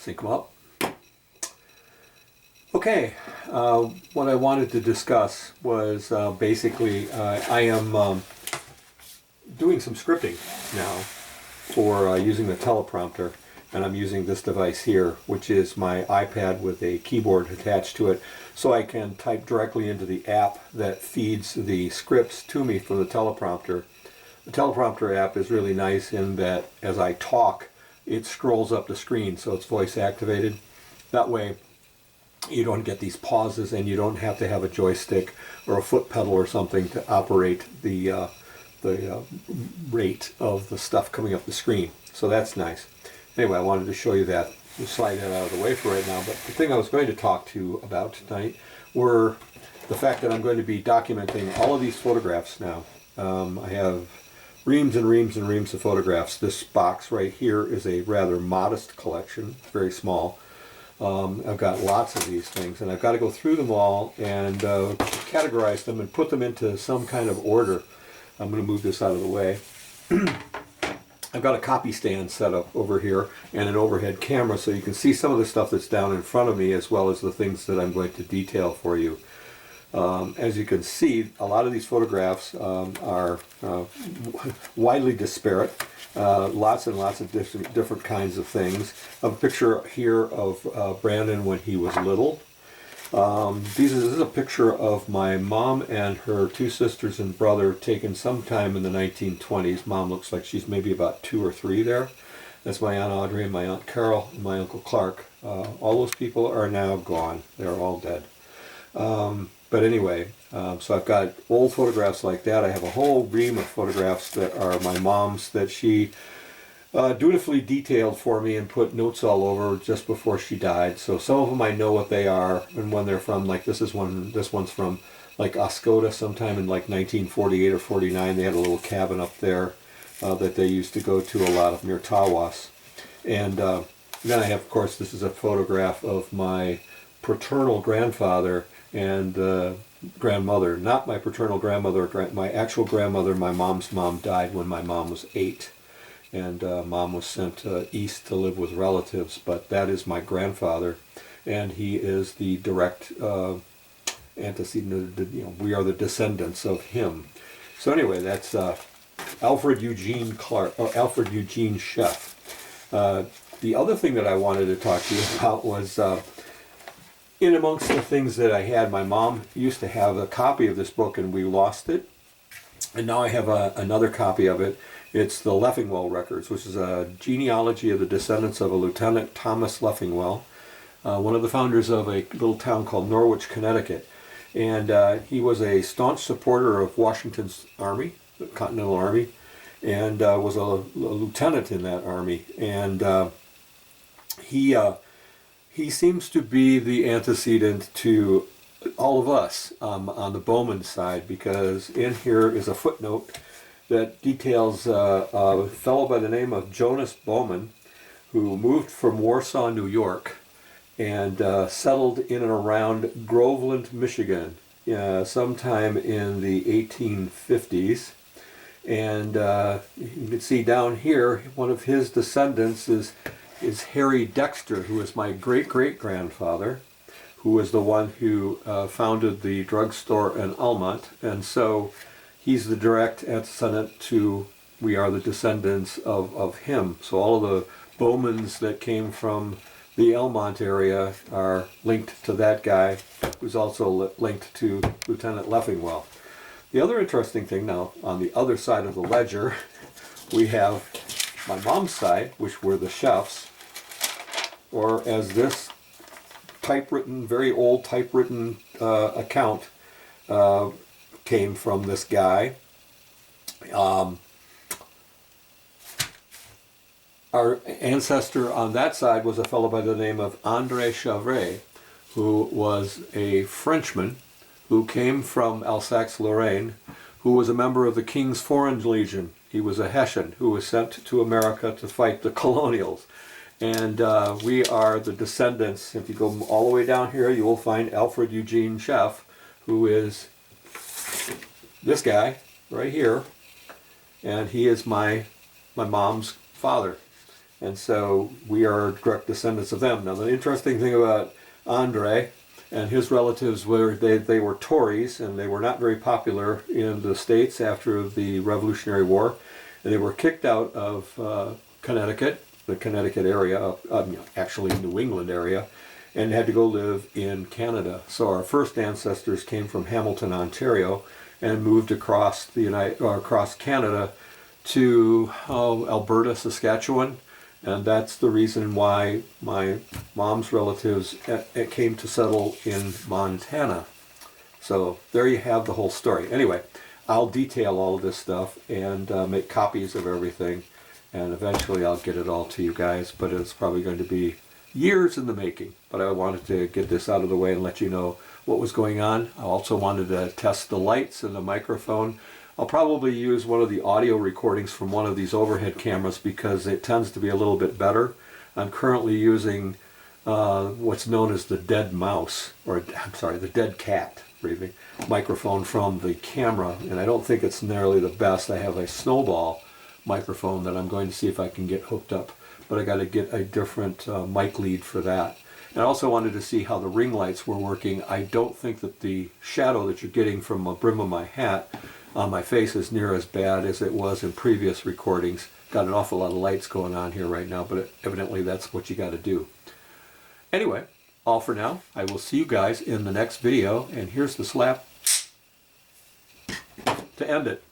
Sync them up. Okay, what I wanted to discuss was basically I am doing some scripting now for using the teleprompter, and I'm using this device here, which is my iPad with a keyboard attached to it, so I can type directly into the app that feeds the scripts to me from the teleprompter. The teleprompter app is really nice in that as I talk, it scrolls up the screen, so it's voice activated. That way you don't get these pauses, and you don't have to have a joystick or a foot pedal or something to operate the rate of the stuff coming up the screen. So that's nice. Anyway, I wanted to show you that. We'll slide that out of the way for right now. But the thing I was going to talk to you about tonight were the fact that I'm going to be documenting all of these photographs now. I have reams and reams and reams of photographs. This box right here is a rather modest collection, very small. I've got lots of these things, and I've got to go through them all and categorize them and put them into some kind of order. I'm going to move this out of the way. I've got a copy stand set up over here and an overhead camera, so you can see some of the stuff that's down in front of me as well as the things that I'm going to detail for you. As you can see, a lot of these photographs are widely disparate. Lots and lots of different kinds of things. I have a picture here of Brandon when he was little. This is a picture of my mom and her two sisters and brother taken sometime in the 1920s. Mom looks like she's maybe about 2 or 3 there. That's my Aunt Audrey and my Aunt Carol and my Uncle Clark. All those people are now gone. They're all dead. But anyway, so I've got old photographs like that. I have a whole ream of photographs that are my mom's that she dutifully detailed for me and put notes all over just before she died. So some of them I know what they are and when they're from. Like this one's from like Oscoda sometime in like 1948 or 49. They had a little cabin up there that they used to go to a lot of near Tawas. And then I have, of course, this is a photograph of my paternal grandfather and grandmother, not my paternal grandmother, my actual grandmother. My mom's mom died when my mom was 8, and mom was sent east to live with relatives, but that is my grandfather, and he is the direct antecedent, we are the descendants of him. So anyway, that's Alfred Eugene Clark, or Alfred Eugene Sheff. The other thing that I wanted to talk to you about was in amongst the things that I had, my mom used to have a copy of this book and we lost it. And now I have another copy of it. It's the Leffingwell Records, which is a genealogy of the descendants of a Lieutenant Thomas Leffingwell, one of the founders of a little town called Norwich, Connecticut. And he was a staunch supporter of Washington's army, the Continental Army, and was a lieutenant in that army. And he seems to be the antecedent to all of us on the Bowman side, because in here is a footnote that details a fellow by the name of Jonas Bowman, who moved from Warsaw, New York, and settled in and around Groveland, Michigan, sometime in the 1850s. And you can see down here, one of his descendants is Harry Dexter, who is my great-great-grandfather, who was the one who founded the drugstore in Almont. And so he's the direct antecedent to, we are the descendants of him. So all of the Bowmans that came from the Almont area are linked to that guy, who's also linked to Lieutenant Leffingwell. The other interesting thing now, on the other side of the ledger, we have my mom's side, which were the Sheffs, or as this typewritten, very old typewritten account came from this guy. Our ancestor on that side was a fellow by the name of André Chavray, who was a Frenchman who came from Alsace-Lorraine, who was a member of the King's Foreign Legion. He was a Hessian who was sent to America to fight the colonials. And we are the descendants. If you go all the way down here, you will find Alfred Eugene Sheff, who is this guy right here. And he is my mom's father. And so we are direct descendants of them. Now the interesting thing about Andre and his relatives were they were Tories, and they were not very popular in the States after the Revolutionary War. And they were kicked out of Connecticut, the Connecticut area, actually New England area, and had to go live in Canada. So our first ancestors came from Hamilton, Ontario, and moved across across Canada to Alberta, Saskatchewan, and that's the reason why my mom's relatives came to settle in Montana. So there you have the whole story. Anyway, I'll detail all of this stuff and make copies of everything, and eventually I'll get it all to you guys, but it's probably going to be years in the making. But I wanted to get this out of the way and let you know what was going on. I also wanted to test the lights and the microphone. I'll probably use one of the audio recordings from one of these overhead cameras because it tends to be a little bit better. I'm currently using what's known as the dead mouse, or I'm sorry, the dead cat microphone from the camera, and I don't think it's nearly the best. I have a Snowball microphone that I'm going to see if I can get hooked up, but I got to get a different mic lead for that. And I also wanted to see how the ring lights were working. I don't think that the shadow that you're getting from the brim of my hat on my face is near as bad as it was in previous recordings. Got an awful lot of lights going on here right now, but evidently that's what you got to do. Anyway, all for now. I will see you guys in the next video, and here's the slap to end it.